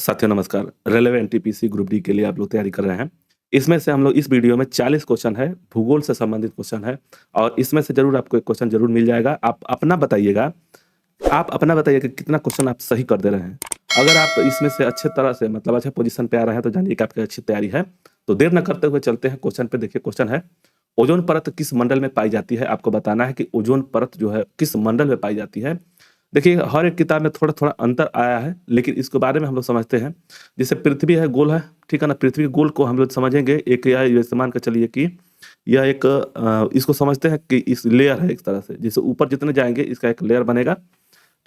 साथियों नमस्कार। Railway NTPC group D के लिए आप लोग तैयारी कर रहे हैं। इसमें से हम लोग इस वीडियो में 40 क्वेश्चन है, भूगोल से संबंधित क्वेश्चन है और इसमें से ज़रूर आपको एक क्वेश्चन ज़रूर मिल जाएगा। आप अपना बताइए कि कितना क्वेश्चन आप सही कर दे रहे हैं। अगर आप इसमें से अच्छे तरह से मतलब अच्छे पोजीशन पे आ रहे हैं तो जानिए कि आपकी अच्छी तैयारी है। तो देर न करते हुए चलते हैं क्वेश्चन पे। देखिए क्वेश्चन है, ओज़ोन परत किस मंडल में पाई जाती है? आपको बताना है कि ओज़ोन परत जो है किस मंडल में पाई जाती है। देखिए हर एक किताब में थोड़ा-थोड़ा अंतर आया है, लेकिन इसके बारे में हम लोग समझते हैं। जैसे पृथ्वी है, गोल है, ठीक है ना? पृथ्वी के गोल को हम लोग समझेंगे। एक यह जैसे मान के चलिए कि यह एक इसको समझते हैं कि इस लेयर है एक तरह से। जैसे ऊपर जितने जाएँगे इसका एक लेयर बनेगा,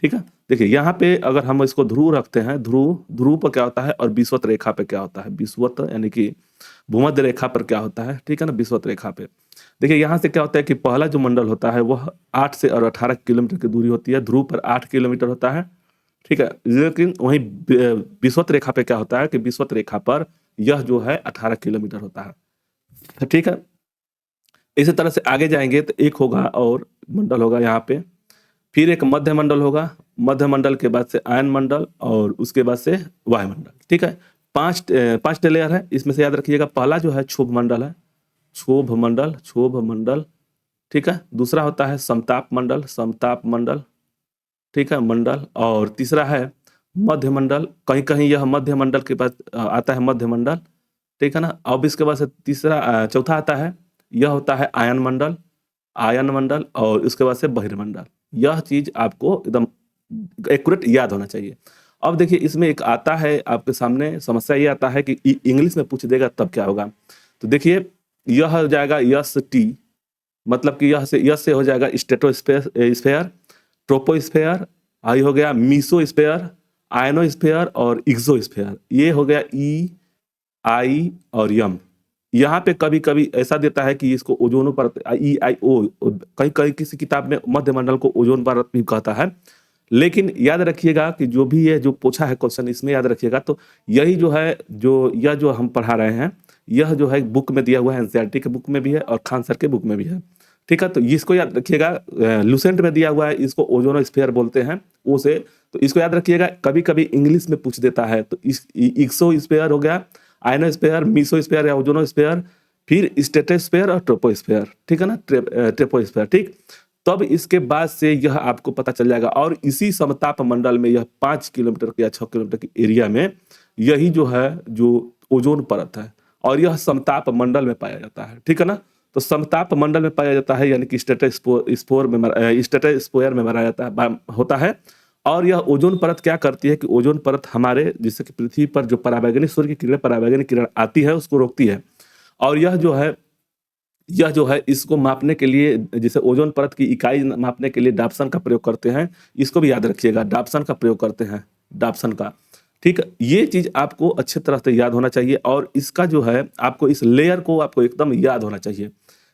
ठीक है? देखिए यहाँ पे अगर हम इसको ध्रुव रखते हैं, ध्रुव पर क्या होता है और विषुवत रेखा पे क्या होता है? विषुवत यानी कि भूमध्य रेखा पर क्या होता है, ठीक है ना? विषुवत रेखा पे। देखिए यहाँ से क्या होता है कि पहला जो मंडल होता है वह 8 से और 18 किलोमीटर की दूरी होती है। ध्रुव पर 8 किलोमीटर होता है, ठीक है? लेकिन वहीं विषुवत रेखा पे क्या होता है कि विषुवत रेखा पर यह जो है 18 किलोमीटर होता है, ठीक है? इसी तरह से आगे जाएँगे तो एक होगा और मंडल होगा यहाँ पे, फिर एक मध्य मंडल होगा, मध्य मंडल के बाद से आयन मंडल और उसके बाद से वायुमंडल, ठीक है? 5 लेयर है, इसमें से याद रखिएगा पहला जो है क्षोभ मंडल है, क्षोभ मंडल, ठीक है? दूसरा होता है समताप मंडल, ठीक है? मंडल और तीसरा है मध्य मंडल, कहीं-कहीं यह मध्य मंडल के बाद आता है मध्य मंडल, ठीक है ना? अब इसके बाद से चौथा आता है, यह होता है आयन मंडल और उसके बाद से बहिर्मंडल। यह चीज़ आपको एकदम एक्यूरेट याद होना चाहिए। अब देखिए इसमें एक आता है आपके सामने समस्या ये आता है कि इंग्लिश में पूछ देगा तब क्या होगा? तो देखिए यह हो जाएगा यस टी, मतलब कि यस से हो जाएगा स्फेयर, ट्रोपोस्फेयर, आई हो गया मीसोस्फेयर, आयनोस्फेयर और एक्सोस्फेयर। ये हो गया ई, आई और यम। यहाँ पे कभी-कभी ऐसा देता है कि इसको ओज़ोन परत ई, आई, ओ कहीं-कहीं किसी किताब में मध्य मंडल को ओज़ोन परत भी कहता है। लेकिन याद रखिएगा कि जो भी ये जो पूछा है क्वेश्चन इसमें याद रखिएगा तो यही जो है यह जो हम पढ़ा रहे हैं, यह जो है बुक में दिया हुआ है, एनसीईआरटी के बुक में भी है और खान सर के बुक में भी है। ठीक है? तो इसको याद रखिएगा, लुसेंट में दिया हुआ है, इसको ओज़ोनोस्फीयर बोलते हैं, ओ से। तो इसको याद रखिएगा, कभी-कभी इंग्लिश में पूछ देता है, तो एक्सोस्फीयर हो गया, आयनोस्फीयर, मीसोस्फीयर या ओज़ोनोस्फीयर, फिर स्ट्रेटोस्फीयर और ट्रोपोस्फीयर, ठीक है ना? ट्रोपोस्फीयर, ठीक? तब इसके बाद से यह आपको पता चल जाएगा और इसी समताप मंडल में यह 5 किलोमीटर या 6 किलोमीटर के एरिया में यही जो है जो ओज़ोन परत है और यह समताप मंडल में पाया जाता है, ठीक है ना? तो समताप मंडल में पाया जाता है यानी कि स्ट्रेटोस्फीयर में मारा जाता है होता है। और यह ओज़ोन परत क्या करती है कि ओज़ोन परत हमारे जैसे कि पृथ्वी पर जो सूर्य की पराबैंगनी किरण आती है उसको रोकती है। और यह जो है इसको मापने के लिए जैसे ओज़ोन परत की इकाई मापने के लिए डाप्सन का प्रयोग करते हैं। इसको भी याद रखिएगा, डाप्सन का प्रयोग करते हैं, डाप्सन का। ठीक है? ये चीज़ आपको अच्छे तरह से याद होना चाहिए और इसका जो है आपको इस लेयर को आपको एकदम याद होना चाहिए।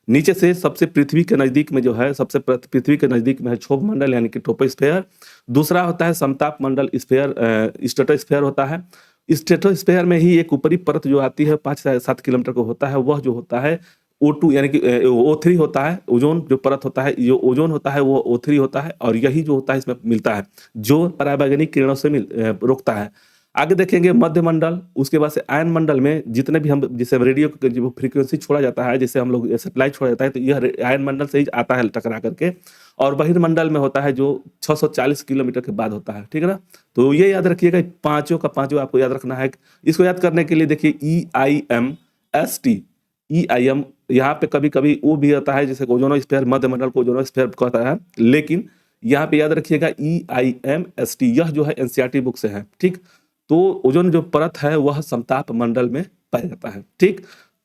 नीचे से सबसे पृथ्वी के नज़दीक में जो है पृथ्वी के नज़दीक में है क्षोभ मंडल यानी कि ट्रोपोस्फेयर। दूसरा होता है समताप मंडल स्ट्रेटोस्फेयर होता है। स्ट्रेटोस्फेयर में ही एक ऊपरी परत जो आती है 5 से 7 किलोमीटर को होता है, वह जो होता है O2 यानी कि O3 होता है। ओज़ोन जो परत होता है, जो ओज़ोन होता है वो O3 होता है और यही जो होता है इसमें मिलता है, जो पराबैंगनी किरणों से रोकता है। आगे देखेंगे मध्य मंडल, उसके बाद से आयन मंडल में जितने भी हम जैसे रेडियो की जो फ्रीक्वेंसी छोड़ा जाता है, जैसे हम लोग सैटेलाइट छोड़ा जाता है, तो यह आयन मंडल से ही आता है टकरा करके और बहिर्मंडल में होता है जो 640 किलोमीटर के बाद होता है, ठीक है ना? तो ये याद रखिएगा, पाँचों का पाँचों आपको याद रखना है। इसको याद करने के लिए देखिए EIMST, EIM यहाँ पे कभी-कभी वो भी आता है जैसे ओज़ोनोस्फीयर, मध्य मंडल को ओज़ोनोस्फीयर कहता है, लेकिन यहाँ पे याद रखिएगा EIMST, यह जो है एनसीईआरटी बुक से है, ठीक? तो ओज़ोन जो परत है वह समताप मंडल में पाया जाता है, ठीक?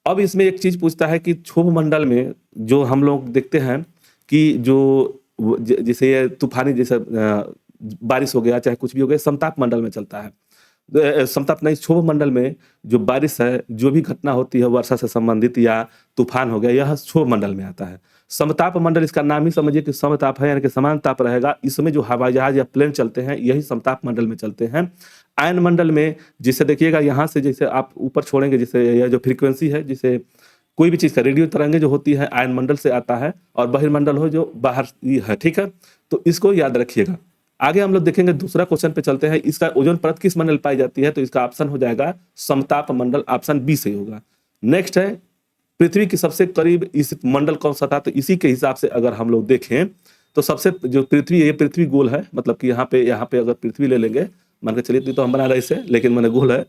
अब इसमें एक चीज़ पूछता है कि क्षोभ मंडल में जो हम लोग देखते हैं कि जो जैसे ये तूफ़ानी जैसे बारिश हो गया, चाहे कुछ भी हो गया, समताप मंडल में चलता है। समताप नहीं, क्षोभ मंडल में जो बारिश है, जो भी घटना होती है वर्षा से संबंधित या तूफ़ान हो गया, यह क्षोभ मंडल में आता है। समताप मंडल, इसका नाम ही समझिए कि समताप है यानी कि समान ताप रहेगा। इसमें जो हवाई जहाज़ या प्लेन चलते हैं, यही समताप मंडल में चलते हैं। आयन मंडल में जिसे देखिएगा यहाँ से जैसे आप ऊपर छोड़ेंगे, जैसे यह जो फ्रीक्वेंसी है, जिसे कोई भी चीज़ का रेडियो तरंगें जो होती है आयन मंडल से आता है और बहिर्मंडल हो जो बाहर है, ठीक है? तो इसको याद रखिएगा। आगे हम लोग देखेंगे, दूसरा क्वेश्चन पे चलते हैं। इसका ओजोन परत किस मंडल पाई जाती है? तो इसका ऑप्शन हो जाएगा समताप मंडल, ऑप्शन बी सही होगा। नेक्स्ट है पृथ्वी के सबसे करीब इस मंडल कौन सा था? तो इसी के हिसाब से अगर हम लोग देखें तो सबसे जो पृथ्वी है, ये पृथ्वी गोल है, मतलब कि यहाँ पे अगर पृथ्वी ले लेंगे, मान के चलिए, तो हम बना रहे इसे, लेकिन मैंने गोल है,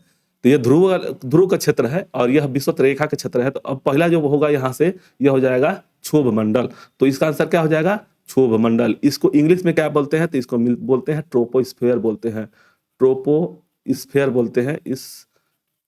तो ये ध्रुव ध्रुव का क्षेत्र है और यह विषुवत रेखा का क्षेत्र है। तो अब पहला जो होगा यहाँ से, यह हो जाएगा क्षोभ मंडल। तो इसका आंसर क्या हो जाएगा? क्षोभ मंडल। इसको इंग्लिश में क्या बोलते हैं? तो इसको बोलते हैं ट्रोपोस्फेयर बोलते हैं, ट्रोपोस्फेयर बोलते हैं। इस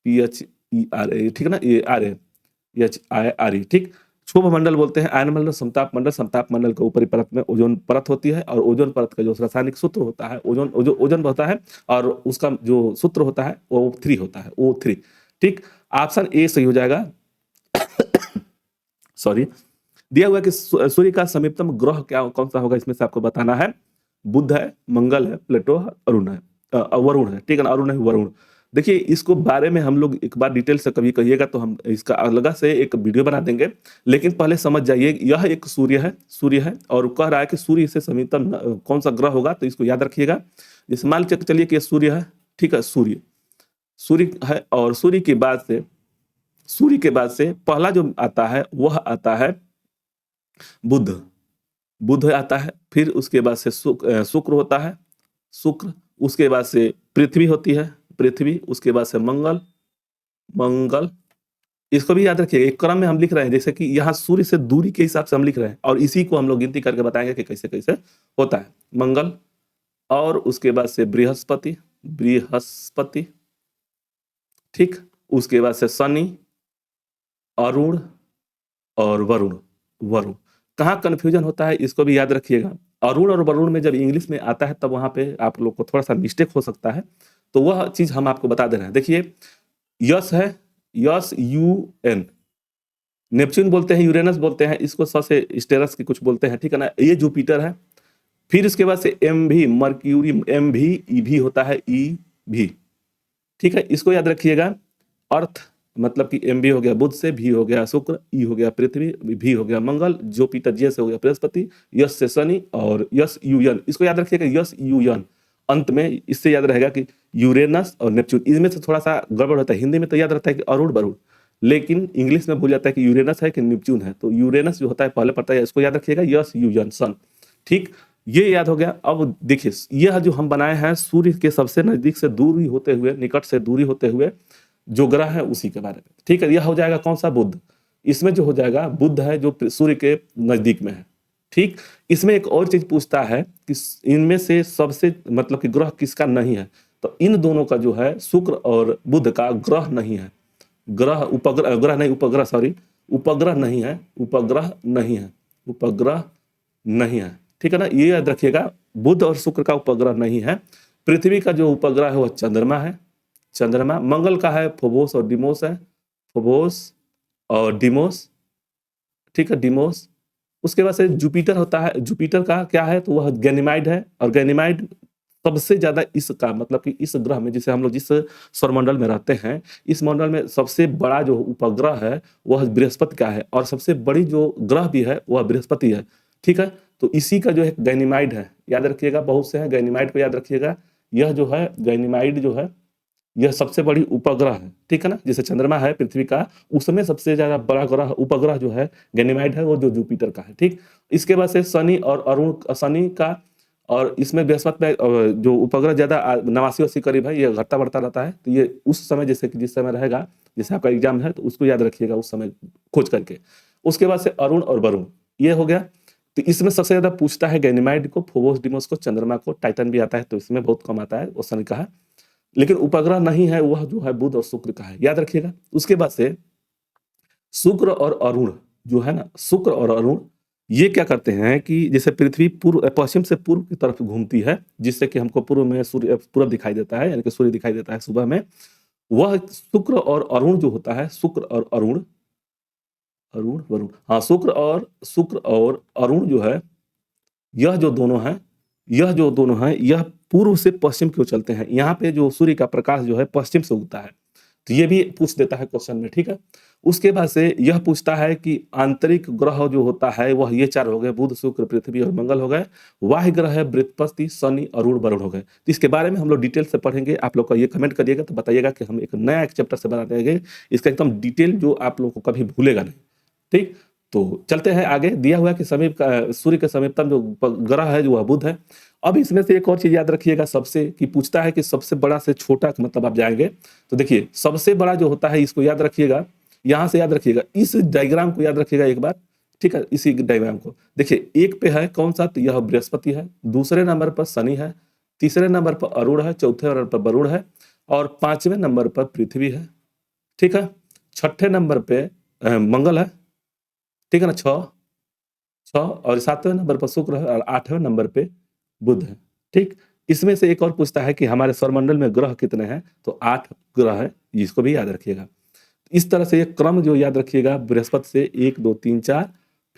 PHERA, ठीक है ना, ये RAHIRE, ठीक। क्षोभ मंडल बोलते हैं, आयन मंडल, समताप मंडल। समताप मंडल के ऊपरी परत में ओजोन परत होती है और ओजोन परत का जो रासायनिक सूत्र होता है, ओजोन होता है और उसका जो सूत्र होता है वो O3 होता है, O3, ठीक। ऑप्शन ए सही हो जाएगा। सॉरी, दिया हुआ कि सूर्य का समीपतम ग्रह क्या कौन सा होगा, इसमें से आपको बताना है। बुध है, मंगल है, प्लेटो है, वरुण है, ठीक है ना, अरुण है, वरुण। देखिए, इसको बारे में हम लोग एक बार डिटेल से कभी कहिएगा तो हम इसका अलग से एक वीडियो बना देंगे, लेकिन पहले समझ जाइए यह एक सूर्य है और कह रहा है कि सूर्य से समीपतम कौन सा ग्रह होगा, तो इसको याद रखिएगा। जैसे मान के चलिए कि सूर्य है, ठीक है, सूर्य है और सूर्य के बाद से पहला जो आता है वह आता है बुध आता है, फिर उसके बाद से शुक्र होता है, शुक्र, उसके बाद से पृथ्वी होती है, पृथ्वी, उसके बाद से मंगल। इसको भी याद रखिएगा, एक क्रम में हम लिख रहे हैं, जैसे कि यहाँ सूर्य से दूरी के हिसाब से हम लिख रहे हैं और इसी को हम लोग गिनती करके बताएंगे कि कैसे कैसे होता है। मंगल और उसके बाद से बृहस्पति, ठीक, उसके बाद से शनि, अरुण और वरुण। कहाँ कंफ्यूजन होता है इसको भी याद रखिएगा। अरुण और वरुण में जब इंग्लिश में आता है तब वहां पे आप लोग को थोड़ा सा मिस्टेक हो सकता है, तो वह चीज हम आपको बता दे रहे हैं। देखिए, यस है, UN, नेपच्यून बोलते हैं, यूरेनस बोलते हैं, इसको स से स्टेरस की कुछ बोलते हैं, ठीक है ना, ये जुपिटर है। फिर इसके बाद से MV मर्क्यूरी, MV EV होता है, EV, ठीक है, इसको याद रखिएगा। अर्थ मतलब कि MV हो गया बुध से, V हो गया शुक्र, E हो गया पृथ्वी, V हो गया मंगल, जुपिटर, J से हो गया बृहस्पति, यस से शनि और UN, इसको याद रखिएगा, UN अंत में। इससे याद रहेगा कि यूरेनस और नेपच्यून, इनमें से थोड़ा सा गड़बड़ होता है। हिंदी में तो याद रहता है कि अरुण वरुण, लेकिन इंग्लिश में भूल जाता है कि यूरेनस है कि नेपच्यून है। तो यूरेनस जो होता है पहले पड़ता है, इसको याद रखिएगा, UN सन, ठीक, ये याद हो गया। अब देखिए, यह जो हम बनाए हैं सूर्य के सबसे नजदीक से दूरी होते हुए, निकट से दूरी होते हुए जो ग्रह है उसी के बारे में, ठीक है। यह हो जाएगा कौन सा? बुध। इसमें जो हो जाएगा बुध है जो सूर्य के नजदीक में है, ठीक। इसमें एक और चीज पूछता है कि इनमें से सबसे मतलब कि ग्रह किसका नहीं है, तो इन दोनों का जो है, शुक्र और बुध का ग्रह नहीं है, उपग्रह नहीं है, ठीक है ना, ये याद रखिएगा। बुध और शुक्र का उपग्रह नहीं है। पृथ्वी का जो उपग्रह है वह चंद्रमा है, चंद्रमा। मंगल का है फोबोस और डिमोस, ठीक है, डिमोस। उसके बाद से जुपिटर होता है, जुपिटर का क्या है, तो वह गैनीमाइड है और गैनीमाइड सबसे ज्यादा इसका मतलब कि इस ग्रह में, जिसे हम लोग जिस सौरमंडल में रहते हैं, इस मंडल में सबसे बड़ा जो उपग्रह है वह बृहस्पति का है और सबसे बड़ी जो ग्रह भी है वह बृहस्पति है, ठीक है। तो इसी का जो है गैनीमाइड है, याद रखिएगा, बहुत से हैं, गैनीमाइड को याद रखिएगा। यह जो है गैनीमाइड जो है यह सबसे बड़ी उपग्रह है, ठीक है ना। जैसे चंद्रमा है पृथ्वी का, उसमें सबसे ज्यादा बड़ा ग्रह उपग्रह जो है गैनीमाइड है, वो जो जुपिटर का है, ठीक। इसके बाद से शनि और अरुण, शनि का और इसमें बृहस्पति में जो उपग्रह ज्यादा 89-80 करीब है, ये घटता बढ़ता रहता है। तो ये उस समय जैसे कि जिस समय रहेगा, जैसे आपका एग्जाम है, तो उसको याद रखिएगा उस समय खोज करके। उसके बाद से अरुण और वरुण, ये हो गया। तो इसमें सबसे ज्यादा पूछता है गैनीमाइड को, फोबोस, डिमोस को, चंद्रमा को, टाइटन भी आता है, तो इसमें बहुत कम आता है, वो शनि का है। लेकिन उपग्रह नहीं है, वह जो है बुध और शुक्र का है, याद रखिएगा। उसके बाद से शुक्र और अरुण जो है ना, शुक्र और अरुण ये क्या करते हैं कि जैसे पृथ्वी पश्चिम से पूर्व की तरफ घूमती है, जिससे कि हमको पूर्व में पूरब दिखाई देता है, यानी कि सूर्य दिखाई देता है सुबह में। वह शुक्र और अरुण जो होता है, शुक्र और वरुण, हाँ, शुक्र और अरुण जो है, यह जो दोनों हैं, यह पूर्व से पश्चिम की ओर चलते हैं। यहाँ पे जो सूर्य का प्रकाश जो है पश्चिम से उगता है, तो ये भी पूछ देता है क्वेश्चन में, ठीक है। उसके बाद से यह पूछता है कि आंतरिक ग्रह जो होता है वह ये 4 हो गए, बुध, शुक्र, पृथ्वी और मंगल हो गए। बाह्य ग्रह है बृहस्पति, शनि, अरुण, वरुण हो गए। तो इसके बारे में हम लोग डिटेल से पढ़ेंगे। आप लोग का ये कमेंट करिएगा तो बताइएगा कि हम एक नया एक चैप्टर से बना देंगे, इसका एकदम डिटेल जो आप लोगों को कभी भूलेगा नहीं, ठीक। तो चलते हैं आगे। दिया हुआ है कि समीप का सूर्य के समीपतम जो ग्रह है जो वह बुध है। अब इसमें से एक और चीज याद रखिएगा सबसे, कि पूछता है कि सबसे बड़ा से छोटा, मतलब आप जाएंगे तो देखिए सबसे बड़ा जो होता है इसको याद रखिएगा, यहां से याद रखिएगा, इस डायग्राम को याद रखिएगा एक बार, ठीक है। इसी डायग्राम को देखिए, एक पे है कौन सा, तो यह बृहस्पति है, दूसरे नंबर पर शनि है, तीसरे नंबर पर अरुण है, चौथे नंबर पर वरुण है, और पांचवें नंबर पर पृथ्वी है, ठीक है। छठे नंबर पे मंगल है, ठीक है ना, छह छह, और सातवें नंबर पर शुक्र है, और आठवें नंबर पे बुध है, ठीक। इसमें से एक और पूछता है कि हमारे सौरमंडल में ग्रह कितने हैं, तो 8 ग्रह है, इसको भी याद रखिएगा। इस तरह से ये क्रम जो याद रखिएगा, बृहस्पति से 1 2 3 4,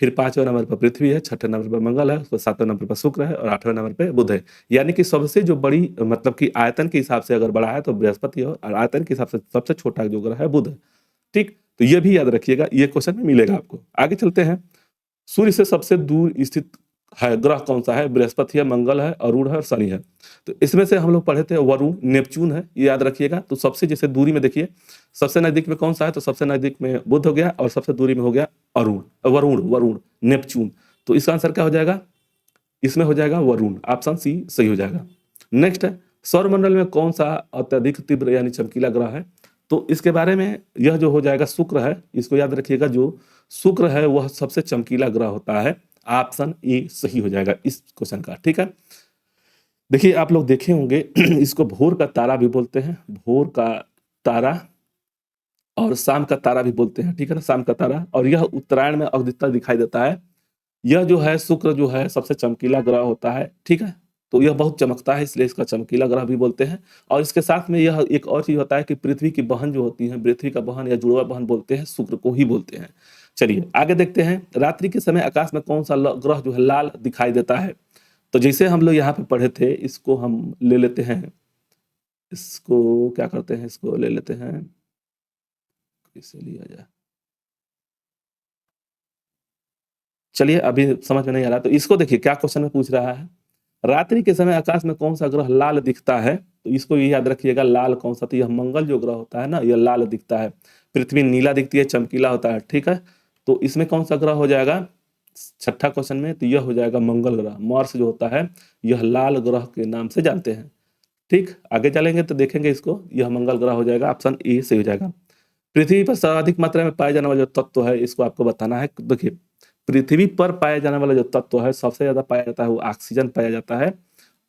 फिर 5वें नंबर पर पृथ्वी है, छठे नंबर पर मंगल है, उसके 7वें नंबर पर शुक्र है, और 8वें नंबर पे बुध है। यानी कि सबसे जो बड़ी, मतलब कि आयतन के हिसाब से अगर बड़ा है तो बृहस्पति है, और आयतन के हिसाब से सबसे छोटा जो ग्रह है बुध है, ठीक। तो ये भी याद रखिएगा, ये क्वेश्चन में मिलेगा आपको। आगे चलते हैं। सूर्य से सबसे दूर स्थित है ग्रह कौन सा है, बृहस्पति है, मंगल है, अरुण है और शनि है। तो इसमें से हम लोग पढ़े थे वरुण, नेपच्यून है, ये याद रखिएगा। तो सबसे जैसे दूरी में देखिए, सबसे नजदीक में कौन सा है, तो सबसे नजदीक में बुध हो गया, और सबसे दूरी में हो गया अरुण, वरुण वरुण नेपच्यून। तो इसका आंसर क्या हो जाएगा, इसमें हो जाएगा वरुण, ऑप्शन सी सही हो जाएगा। नेक्स्ट है, सौरमंडल में कौन सा अत्यधिक तीव्र यानी चमकीला ग्रह है, तो इसके बारे में यह जो हो जाएगा शुक्र है, इसको याद रखिएगा, जो शुक्र है वह सबसे चमकीला ग्रह होता है, ऑप्शन ए सही हो जाएगा इस क्वेश्चन का, ठीक है। देखिए आप लोग देखे होंगे इसको भोर का तारा भी बोलते हैं, भोर का तारा, और शाम का तारा भी बोलते हैं, ठीक है ना, शाम का तारा। और यह उत्तरायण में अधिकतर दिखाई देता है। यह जो है शुक्र जो है सबसे चमकीला ग्रह होता है, ठीक है। तो यह बहुत चमकता है, इसलिए इसका चमकीला ग्रह भी बोलते हैं। और इसके साथ में यह एक और चीज होता है कि पृथ्वी की बहन जो होती है, पृथ्वी का बहन या जुड़वा बहन बोलते हैं, शुक्र को ही बोलते हैं। चलिए आगे देखते हैं। रात्रि के समय आकाश में कौन सा ग्रह जो है लाल दिखाई देता है, तो जैसे हम लोग यहाँ पे पढ़े थे, इसको हम ले लेते हैं, इसको क्या करते हैं, इसको ले लेते हैं, इसे लिया जाए। चलिए अभी समझ में नहीं आ रहा, तो इसको देखिए क्या क्वेश्चन में पूछ रहा है। रात्रि के समय आकाश में कौन सा ग्रह लाल दिखता है, तो इसको ये याद रखिएगा, लाल कौन सा, तो यह मंगल जो ग्रह होता है ना, यह लाल दिखता है। पृथ्वी नीला दिखती है, चमकीला होता है, ठीक है। तो इसमें कौन सा ग्रह हो जाएगा, छठा क्वेश्चन में, तो यह हो जाएगा मंगल ग्रह। मार्स जो होता है यह लाल ग्रह के नाम से जानते हैं, ठीक। आगे चलेंगे तो देखेंगे इसको, यह मंगल ग्रह हो जाएगा, ऑप्शन ए सही हो जाएगा। पृथ्वी पर सर्वाधिक मात्रा में पाए जाने वाला जो तत्व है, इसको आपको बताना है। देखिए पृथ्वी पर पाया जाने वाला जो तत्व है, सबसे ज्यादा पाया जाता है वो ऑक्सीजन पाया जाता है।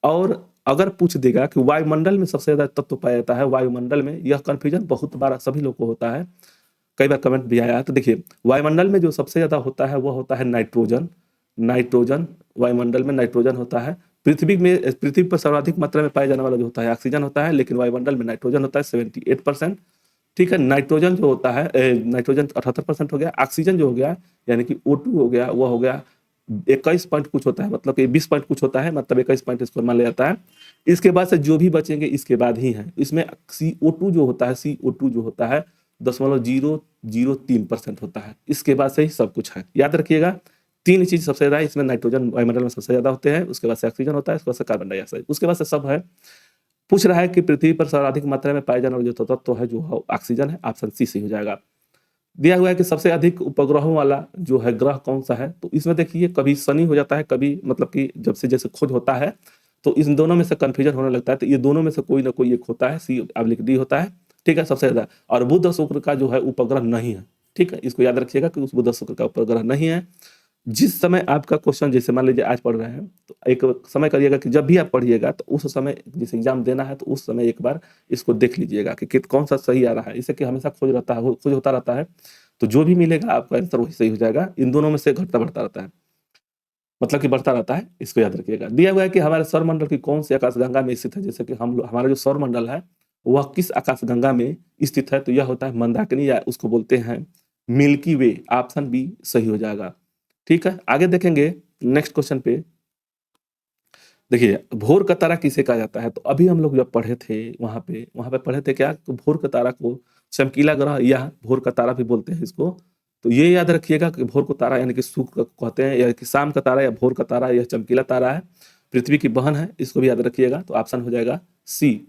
और अगर पूछ देगा कि वायुमंडल में सबसे ज्यादा तत्व पाया जाता है, वायुमंडल में, यह कंफ्यूजन बहुत बार सभी लोग को होता है, कई बार कमेंट भी आया है। तो देखिए वायुमंडल में जो सबसे ज्यादा होता है वह होता है नाइट्रोजन। नाइट्रोजन, वायुमंडल में नाइट्रोजन होता है। पृथ्वी पर सर्वाधिक मात्रा में पाया जाने वाला जो होता है ऑक्सीजन होता है, लेकिन वायुमंडल में नाइट्रोजन होता है 78%, ठीक है। नाइट्रोजन जो होता है, नाइट्रोजन 78% हो गया। ऑक्सीजन जो हो गया यानी कि O2 हो गया, वह हो गया 21 पॉइंट कुछ होता है, मतलब कि 20 पॉइंट कुछ होता है, मतलब 21 पॉइंट इसको मान लिया जाता है। इसके बाद से जो भी बचेंगे इसके बाद ही है। इसमें CO2 जो होता है, CO2 जो होता है 0.003% होता है। इसके बाद से ही सब कुछ है, याद रखिएगा। तीन चीज सबसे ज्यादा है इसमें, नाइट्रोजन वायुमंडल में सबसे ज्यादा होते हैं, उसके बाद से ऑक्सीजन होता है, उसके बाद से कार्बन डाइऑक्साइड, उसके बाद से सब है। पूछ रहा है कि पृथ्वी पर सर्वाधिक मात्रा में पाए जाने वाला जो तत्व है जो ऑक्सीजन है, ऑप्शन सी सही हो जाएगा। दिया हुआ है कि सबसे अधिक उपग्रहों वाला जो है ग्रह कौन सा है, तो इसमें देखिए कभी शनि हो जाता है, कभी मतलब कि जब से जैसे खोज होता है तो इन दोनों में से कंफ्यूजन होने लगता है। तो ये दोनों में से कोई ना कोई एक होता है, C/D होता है, ठीक है, सबसे ज्यादा। और बुध और शुक्र का जो है उपग्रह नहीं है, ठीक है, इसको याद रखिएगा कि उस बुध और शुक्र का उपग्रह नहीं है। जिस समय आपका क्वेश्चन, जैसे मान लीजिए आज पढ़ रहे हैं, तो एक समय करिएगा कि जब भी आप पढ़िएगा तो उस समय जिस एग्जाम देना है तो उस समय एक बार इसको देख लीजिएगा कि कौन सा सही आ रहा है। इससे कि हमेशा खोज होता रहता है, तो जो भी मिलेगा आपका आंसर वही सही हो जाएगा। इन दोनों में से घटता बढ़ता रहता है, मतलब कि बढ़ता रहता है, इसको याद रखिएगा। दिया हुआ है कि हमारे सौरमंडल की कौन सी आकाशगंगा में स्थित है, जैसे कि हमारा जो सौरमंडल है वह किस आकाशगंगा में स्थित है, तो यह होता है मंदाकिनी, या उसको बोलते हैं मिल्की वे, ऑप्शन बी सही हो जाएगा, ठीक है। आगे देखेंगे नेक्स्ट क्वेश्चन पे। देखिए, भोर का तारा किसे कहा जाता है? तो अभी हम लोग जब पढ़े थे वहाँ पे पढ़े थे क्या? तो भोर का तारा को चमकीला ग्रह या भोर का तारा भी बोलते हैं इसको। तो ये याद रखिएगा कि भोर को तारा यानी कि शुक्र को कहते हैं, या कि शाम का तारा या भोर का तारा, यह चमकीला तारा है, पृथ्वी की बहन है, इसको भी याद रखिएगा। तो ऑप्शन हो जाएगा सी।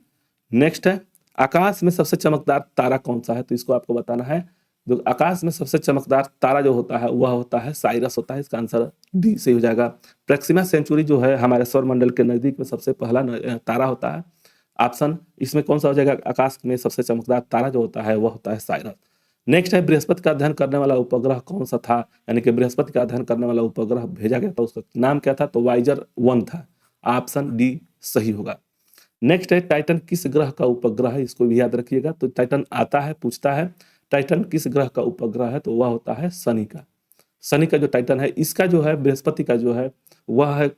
नेक्स्ट है, आकाश में सबसे चमकदार तारा कौन-सा है? तो इसको आपको बताना है। जो आकाश में सबसे चमकदार तारा जो होता है, वह होता है साइरस होता है। इसका आंसर डी सही हो जाएगा। प्रॉक्सिमा सेंचुरी जो है हमारे सौरमंडल के नज़दीक में सबसे पहला तारा होता है। ऑप्शन इसमें कौन-सा हो जाएगा? आकाश में सबसे चमकदार तारा जो होता है, वह होता है साइरस। नेक्स्ट है, बृहस्पति का अध्ययन करने वाला उपग्रह कौन-सा था? यानी कि बृहस्पति का अध्ययन करने वाला उपग्रह भेजा गया था, उसका नाम क्या था? तो वाइजर 1 था। ऑप्शन डी सही होगा। नेक्स्ट है, टाइटन किस ग्रह का उपग्रह है? इसको भी याद रखिएगा। तो टाइटन आता है, पूछता है टाइटन किस ग्रह का उपग्रह है? तो वह होता है शनि का। शनि का जो टाइटन है, इसका जो है बृहस्पति का जो है वह है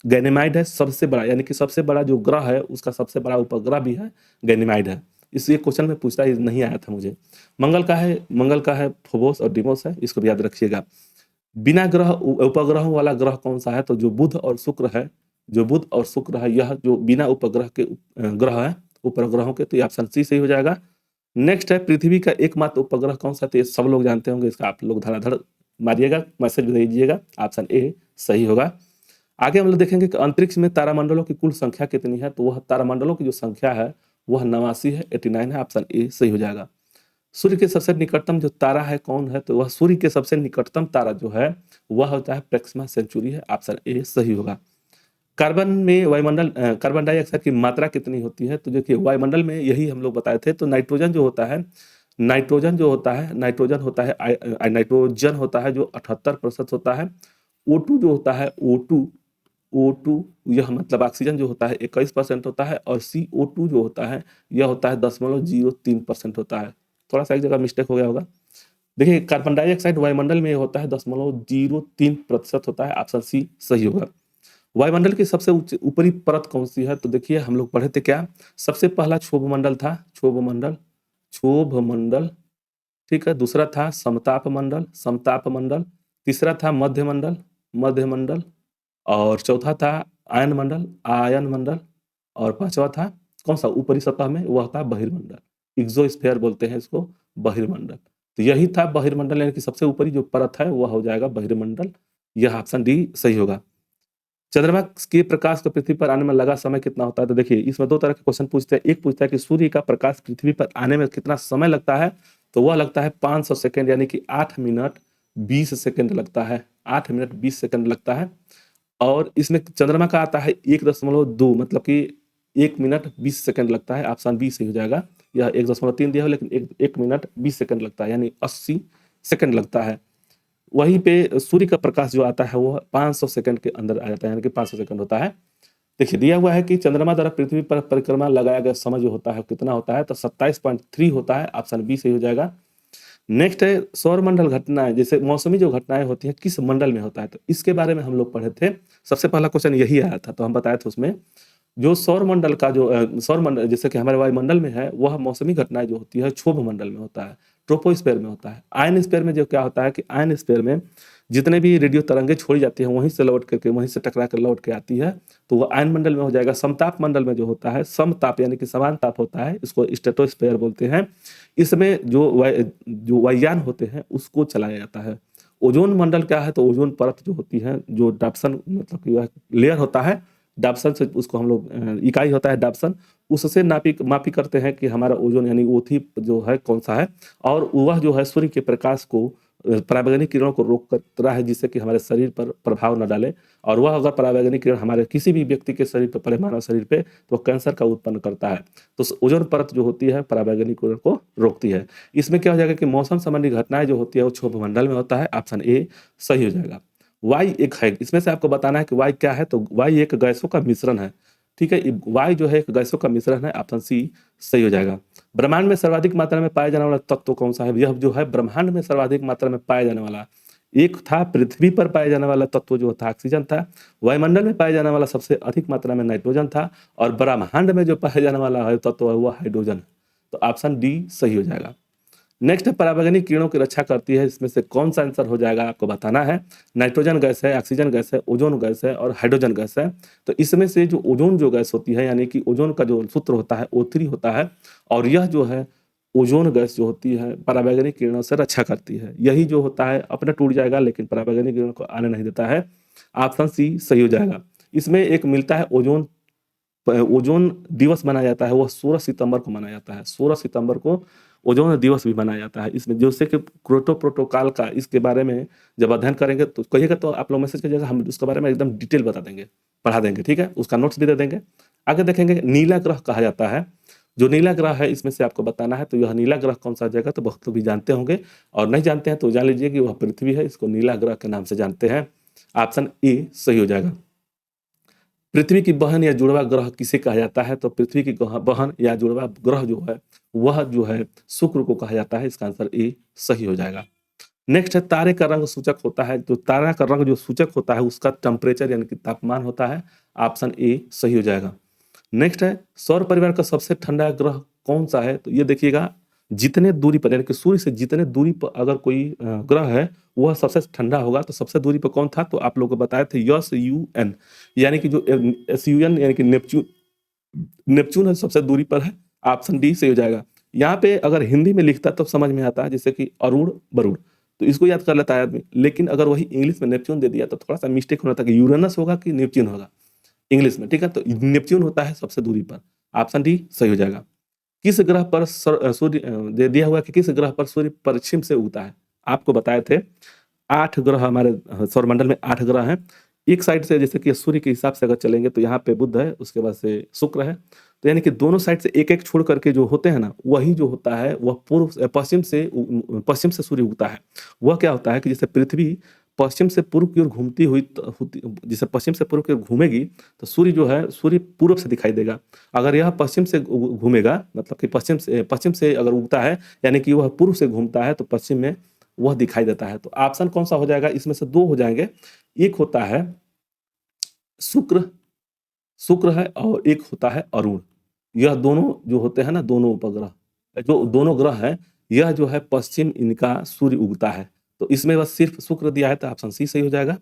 गैनीमाइड है सबसे बड़ा, यानी कि सबसे बड़ा जो ग्रह है उसका सबसे बड़ा उपग्रह भी है गैनीमाइड है। इसलिए क्वेश्चन में पूछता है, नहीं आया था मुझे। मंगल का है फोबोस और डिमोस है, इसको भी याद रखिएगा। बिना उपग्रहों वाला ग्रह कौन सा है? तो जो बुध और शुक्र है, जो बुध और शुक्र है, यह जो बिना उपग्रह के ग्रह है, उपग्रहों के, तो ये ऑप्शन सी सही हो जाएगा। नेक्स्ट है, पृथ्वी का एकमात्र उपग्रह कौन सा? तो ये सब लोग जानते होंगे, इसका आप लोग धड़ाधड़ मारिएगा, मैसेज भेजिएगा। ऑप्शन ए सही होगा। आगे हम लोग देखेंगे कि अंतरिक्ष में तारामंडलों की कुल संख्या कितनी है? तो वह तारामंडलों की जो संख्या है वह 89 है, 89 है। ऑप्शन ए सही हो जाएगा। सूर्य के सबसे निकटतम जो तारा है कौन है? तो वह सूर्य के सबसे निकटतम तारा जो है वह होता है प्रॉक्सिमा सेंचुरी है। ऑप्शन ए सही होगा। कार्बन में कार्बन डाइऑक्साइड की मात्रा कितनी होती है? तो देखिए, वायुमंडल में यही हम लोग बताए थे। तो नाइट्रोजन जो होता है, नाइट्रोजन होता है जो 78% होता है। O2 जो होता है, O2 यह मतलब ऑक्सीजन जो होता है 21% होता है, और CO2 जो होता है यह होता है 0.03% होता है। थोड़ा सा एक जगह मिस्टेक हो गया होगा। देखिए, कार्बन डाइऑक्साइड वायुमंडल में होता है 0.03% होता है। ऑप्शन सी सही होगा। वायुमंडल की सबसे ऊपरी परत कौन सी है? तो देखिए, हम लोग पढ़े थे क्या? सबसे पहला क्षोभमंडल था, क्षोभमंडल, ठीक है। दूसरा था समताप मंडल। तीसरा था मध्यमंडल। और चौथा था आयन मंडल। और पांचवा था कौन सा? ऊपरी सतह में, वह था बहिर्मंडल। एक्सोस्फीयर बोलते हैं इसको, बहिर्मंडल। तो यही था बहिर्मंडल, यानी कि सबसे ऊपरी जो परत है वह हो जाएगा बहिर्मंडल। यह ऑप्शन डी सही होगा। चंद्रमा के प्रकाश को पृथ्वी पर आने में लगा समय कितना होता है? तो देखिए, इसमें दो तरह के क्वेश्चन पूछते हैं। एक पूछता है कि सूर्य का प्रकाश पृथ्वी पर आने में कितना समय लगता है? तो वह लगता है 500 सेकंड, यानी कि 8 मिनट 20 सेकंड लगता है। 8 मिनट 20 सेकंड लगता है। और इसमें चंद्रमा का आता है 1.2, मतलब कि 1 मिनट 20 सेकंड लगता है। ऑप्शन बी सही हो जाएगा। यह 1.3 दिया है, लेकिन 1 मिनट 20 सेकंड लगता है, यानी 80 सेकंड लगता है। वहीं पे सूर्य का प्रकाश जो आता है वो 500 सेकंड के अंदर आ जाता है, यानी कि 500 सेकंड होता है। देखिए, दिया हुआ है कि चंद्रमा द्वारा पृथ्वी पर परिक्रमा लगाया गया समय जो होता है कितना होता है? तो 27.3 होता है। ऑप्शन बी सही हो जाएगा। नेक्स्ट है, सौरमंडल घटनाएं, जैसे मौसमी जो घटनाएं होती हैं किस मंडल में होता है? तो इसके बारे में हम लोग पढ़े थे। सबसे पहला क्वेश्चन यही आया था, तो हम बताए थे उसमें जो सौरमंडल का जो सौरमंडल जैसे कि हमारे वायुमंडल में है, वह मौसमी घटनाएं जो होती है क्षोभ मंडल में होता है, ट्रोपोस्फीयर में होता है। आयनस्फीयर में जो क्या होता है कि आयनस्फीयर में जितने भी रेडियो तरंगे छोड़ी जाती हैं वहीं से लौट करके, वहीं से टकरा कर लौट के आती है, तो वह आयन मंडल में हो जाएगा। समताप मंडल में जो होता है, समताप यानी कि समान ताप होता है, इसको स्ट्रेटोस्फीयर बोलते हैं। इसमें जो वायुयान होते हैं उसको चलाया जाता है। ओजोन मंडल क्या है? तो ओजोन परत जो होती है, जो डाप्सन मतलब कि लेयर होता है, डाप्सन से उसको हम लोग इकाई होता है डाप्सन, उससे मापी करते हैं कि हमारा ओजोन यानी ओथी जो है कौन सा है। और वह जो है सूर्य के प्रकाश को, पराबैंगनी किरणों को रोक करता है, जिससे कि हमारे शरीर पर प्रभाव न डाले। और वह अगर पराबैंगनी किरण हमारे किसी भी व्यक्ति के शरीर पर पड़े, मानव शरीर पे, तो कैंसर का उत्पन्न करता है। तो ओजोन परत जो होती है पराबैंगनी किरण को रोकती है। इसमें क्या हो जाएगा कि मौसम संबंधी घटनाएं जो होती है वो क्षोभ मंडल में होता है। ऑप्शन ए सही हो जाएगा। वायु एक है, इसमें से आपको बताना है कि वायु क्या है? तो वायु एक गैसों का मिश्रण है, ठीक है। वायु जो है एक गैसों का मिश्रण है। ऑप्शन सी सही हो जाएगा। ब्रह्मांड में सर्वाधिक मात्रा में पाया जाने वाला तत्व कौन सा है? यह जो है ब्रह्मांड में सर्वाधिक मात्रा में पाया जाने वाला, एक था पृथ्वी पर पाया जाने वाला तत्व जो था ऑक्सीजन था। वायुमंडल में पाया जाने वाला सबसे अधिक मात्रा में नाइट्रोजन था। और ब्रह्मांड में जो पाया जाने वाला है तत्व है वो हाइड्रोजन है। तो ऑप्शन डी सही हो जाएगा। नेक्स्ट है पराबैंगनी किरणों की रक्षा करती है, इसमें से कौन सा आंसर हो जाएगा आपको बताना है। नाइट्रोजन गैस है, ऑक्सीजन गैस है, ओजोन गैस है और हाइड्रोजन गैस है। तो इसमें से जो ओजोन जो गैस होती है, यानी कि ओजोन का जो सूत्र होता है O3 होता है, और यह जो है ओजोन गैस जो होती है पराबैंगनी किरणों से रक्षा करती है। यही जो होता है अपना टूट जाएगा लेकिन पराबैंगनी किरणों को आने नहीं देता है। ऑप्शन सी सही हो जाएगा। इसमें एक मिलता है ओजोन दिवस मनाया जाता है, वह 16 सितंबर को मनाया जाता है। 16 सितंबर को ओजोन दिवस भी मनाया जाता है। इसमें जैसे कि क्योटो प्रोटोकॉल का इसके बारे में जब अध्ययन करेंगे तो कहिएगा, तो आप लोग मैसेज करिएगा, हम उसके बारे में एकदम डिटेल बता देंगे, पढ़ा देंगे, ठीक है। उसका नोट्स भी दे देंगे। आगे देखेंगे नीला ग्रह कहा जाता है। जो नीला ग्रह है इसमें से आपको बताना है, तो यह नीला ग्रह कौन सा जगह, तो बहुत लोग भी जानते होंगे, और नहीं जानते हैं तो जान लीजिए कि वह पृथ्वी है। इसको नीला ग्रह के नाम से जानते हैं। ऑप्शन ए सही हो जाएगा। पृथ्वी की बहन या जुड़वा ग्रह किसे कहा जाता है, तो पृथ्वी की बहन या जुड़वा ग्रह जो है वह जो है शुक्र को कहा जाता है। इसका आंसर ए सही हो जाएगा। नेक्स्ट है तारे का रंग सूचक होता है। तो तारा का रंग जो सूचक होता है उसका टेम्परेचर यानी कि तापमान होता है। ऑप्शन ए सही हो जाएगा। नेक्स्ट है सौर परिवार का सबसे ठंडा ग्रह कौन सा है, तो ये देखिएगा जितने दूरी पर यानी कि सूर्य से जितने दूरी पर अगर कोई ग्रह है वह सबसे ठंडा होगा। तो सबसे दूरी पर कौन था, तो आप लोग को बताए थे SUN, यानी कि जो SUN यानी कि नेपच्यून, नेपच्यून है सबसे दूरी पर है। ऑप्शन डी सही हो जाएगा। यहाँ पे अगर हिंदी में लिखता तो समझ में आता है, जैसे कि अरुण बरुण, तो इसको याद कर लेता है आदमी। लेकिन अगर वही इंग्लिश में नेपच्यून दे दिया तो थोड़ा सा मिस्टेक होना था कि यूरेनस होगा कि नेपच्यून होगा इंग्लिश में, ठीक है। तो नेपच्यून होता है सबसे दूरी पर। ऑप्शन डी सही हो जाएगा। किस ग्रह पर सूर्य दिया हुआ है कि किस ग्रह पर सूर्य पश्चिम से उगता है। आपको बताए थे 8 ग्रह हमारे सौरमंडल में 8 ग्रह हैं। एक साइड से जैसे कि सूर्य के हिसाब से अगर चलेंगे तो यहाँ पे बुध है, उसके बाद से शुक्र है। तो यानी कि दोनों साइड से एक एक छोड़ करके जो होते हैं ना, वही जो होता है वह पश्चिम से सूर्य उगता है। वह क्या होता है कि जैसे पृथ्वी पश्चिम से पूर्व की ओर घूमती हुई जैसे पश्चिम से पूर्व की ओर घूमेगी तो सूर्य जो है सूर्य पूर्व से दिखाई देगा। अगर यह पश्चिम से घूमेगा, मतलब कि पश्चिम से अगर उगता है यानी कि वह पूर्व से घूमता है तो पश्चिम में वह दिखाई देता है। तो ऑप्शन कौन सा हो जाएगा, इसमें से दो हो जाएंगे। एक होता है शुक्र, शुक्र है, और एक होता है अरुण। यह दोनों जो होते हैं ना, दोनों उपग्रह जो दोनों ग्रह हैं, यह जो है पश्चिम इनका सूर्य उगता है। तो इसमें बस सिर्फ शुक्र दिया है तो ऑप्शन सी सही हो जाएगा।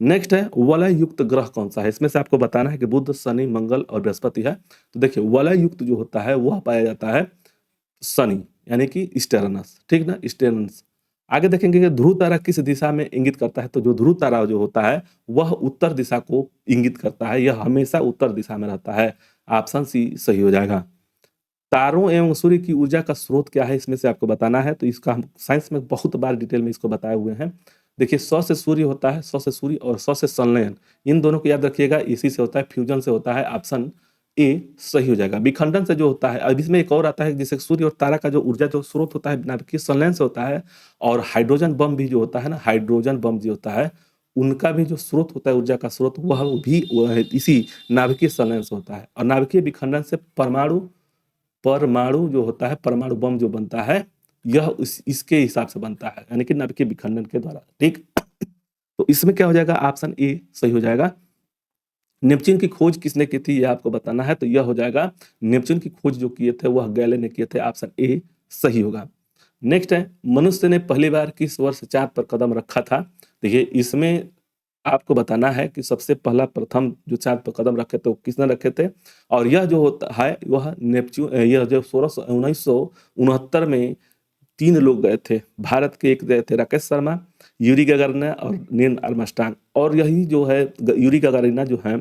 नेक्स्ट है वलय युक्त ग्रह कौन सा है। इसमें से आपको बताना है कि बुध, शनि, मंगल और बृहस्पति है। तो देखिए वलय युक्त जो होता है वह पाया जाता है शनि, यानी कि स्टेरनस, ठीक ना, स्टेरनस। आगे देखेंगे कि ध्रुव तारा किस दिशा में इंगित करता है। तो जो ध्रुव तारा जो होता है वह उत्तर दिशा को इंगित करता है। यह हमेशा उत्तर दिशा में रहता है। ऑप्शन सी सही हो जाएगा। तारों एवं सूर्य की ऊर्जा का स्रोत क्या है, इसमें से आपको बताना है। तो इसका हम साइंस में बहुत बार डिटेल में इसको बताए हुए हैं। देखिए 100 से सूर्य होता है, 100 से सूर्य और 100 से संलयन, इन दोनों को याद रखिएगा। इसी से होता है फ्यूजन से होता है। ऑप्शन ए सही हो जाएगा। विखंडन से जो होता है, अब इसमें एक और आता है जैसे सूर्य और तारा का जो ऊर्जा जो स्रोत होता है नाभिकीय संलयन से होता है। और हाइड्रोजन बम भी जो होता है ना, हाइड्रोजन बम जो होता है उनका भी जो स्रोत होता है ऊर्जा का स्रोत वह इसी नाभिकीय संलयन से होता है। और नाभिकीय विखंडन से परमाणु जो होता है, परमाणु बम जो बनता है, यह इसके हिसाब से बनता है, यानी कि नाभिकीय विखंडन के द्वारा, ठीक। तो इसमें क्या हो जाएगा, ऑप्शन ए सही हो जाएगा। नेपच्यून की खोज किसने की थी, यह आपको बताना है। तो यह हो जाएगा नेपच्यून की खोज जो किए थे वह गैले ने किए थे। ऑप्शन ए सही होगा। नेक्स्ट है मनुष्य ने पहली बार किस वर्ष चांद पर कदम रखा था। देखिए इसमें आपको बताना है कि सबसे पहला प्रथम जो चांद पर कदम रखे थे वो किसने रखे थे। और यह जो होता है वह नेपच्यून, यह जो 1969 में 3 लोग गए थे। भारत के एक गए थे राकेश शर्मा, यूरी गगारिना और नील आर्मस्ट्रांग। और यही जो है यूरी गगारिना जो है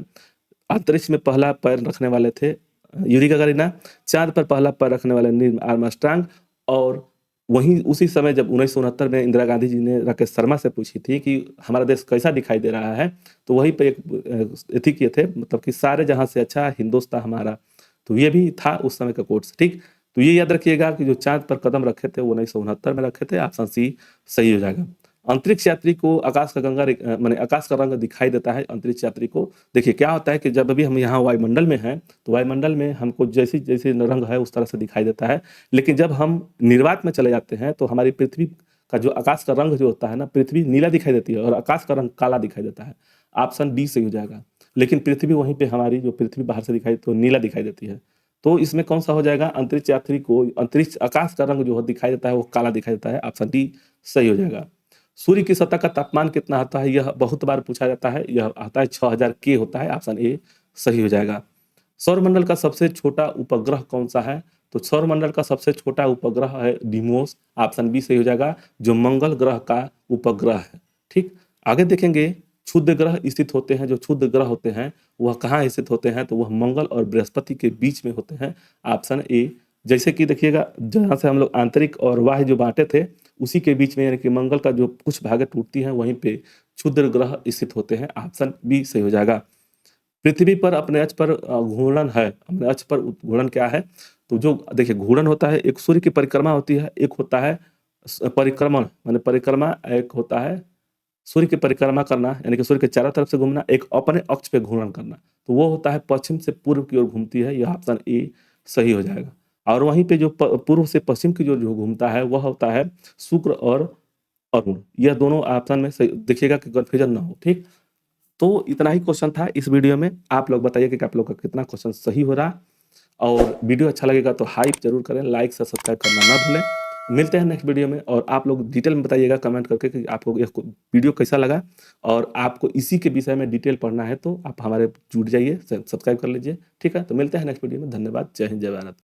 अंतरिक्ष में पहला पैर रखने वाले थे यूरी गगारिना, चांद पर पहला पैर रखने वाले नील आर्मस्ट्रांग। और वहीं उसी समय जब 1969 में इंदिरा गांधी जी ने राकेश शर्मा से पूछी थी कि हमारा देश कैसा दिखाई दे रहा है, तो वहीं पे एक एथी किए थे, मतलब कि सारे जहां से अच्छा हिंदुस्तान हमारा। तो ये भी था उस समय का कोट्स, ठीक। तो ये याद रखिएगा कि जो चांद पर कदम रखे थे वो 1969 में रखे थे। ऑप्शन सी सही हो जाएगा। अंतरिक्ष यात्री को आकाश का माने आकाश का रंग दिखाई देता है अंतरिक्ष यात्री को। देखिए क्या होता है कि जब भी हम यहाँ वायुमंडल में हैं तो वायुमंडल में हमको जैसी जैसे रंग है उस तरह से दिखाई देता है। लेकिन जब हम निर्वात में चले जाते हैं तो हमारी पृथ्वी का जो आकाश का रंग जो होता है ना, पृथ्वी नीला दिखाई देती है और आकाश का रंग काला दिखाई देता है। ऑप्शन डी सही हो जाएगा। लेकिन पृथ्वी वहीं पे हमारी जो पृथ्वी बाहर से दिखाई तो नीला दिखाई देती है। तो इसमें कौन सा हो जाएगा, अंतरिक्ष यात्री को अंतरिक्ष आकाश का रंग जो है दिखाई देता है वो काला दिखाई देता है, ऑप्शन डी सही हो जाएगा। सूर्य की सतह का तापमान कितना होता है, यह बहुत बार पूछा जाता है, यह आता है 6000 के होता है, ऑप्शन ए सही हो जाएगा। सौरमंडल का सबसे छोटा उपग्रह कौन सा है, तो सौरमंडल का सबसे छोटा उपग्रह है डिमोस, ऑप्शन बी सही हो जाएगा, जो मंगल ग्रह का उपग्रह है। ठीक, आगे देखेंगे क्षुद्र ग्रह स्थित होते हैं, जो क्षुद्र ग्रह होते हैं वह कहाँ स्थित होते हैं, तो वह मंगल और बृहस्पति के बीच में होते हैं, ऑप्शन ए। जैसे कि देखिएगा जहाँ से हम लोग आंतरिक और बाह्य जो बांटे थे उसी के बीच में, यानी कि मंगल का जो कुछ भागें टूटती हैं वहीं पे क्षुद्र ग्रह स्थित होते हैं, ऑप्शन बी सही हो जाएगा। पृथ्वी पर अपने अक्ष पर घूर्णन है, अपने अक्ष पर घूर्णन क्या है, तो जो देखिए घूर्णन होता है, एक सूर्य की परिक्रमा होती है, एक होता है परिक्रमण माने परिक्रमा, एक होता है सूर्य की परिक्रमा करना यानी कि सूर्य के चारों तरफ से घूमना, एक अपने अक्ष पे घूर्णन करना, तो वो होता है पश्चिम से पूर्व की ओर घूमती है, यह ऑप्शन ए सही हो जाएगा। और वहीं पे जो पूर्व से पश्चिम की जो घूमता है वह होता है शुक्र और अरुण, यह दोनों ऑप्शन में सही देखिएगा कि कंफ्यूजन ना हो। ठीक, तो इतना ही क्वेश्चन था इस वीडियो में। आप लोग बताइए कि आप लोग का कितना क्वेश्चन सही हो रहा, और वीडियो अच्छा लगेगा तो हाइप जरूर करें, लाइक से सब्सक्राइब करना ना भूलें। मिलते हैं नेक्स्ट वीडियो में, और आप लोग डिटेल में बताइएगा कमेंट करके कि आपको यह वीडियो कैसा लगा, और आपको इसी के विषय में डिटेल पढ़ना है तो आप हमारे जुड़ जाइए, सब्सक्राइब कर लीजिए। ठीक है, तो मिलते हैं नेक्स्ट वीडियो में। धन्यवाद, जय हिंद, जय भारत।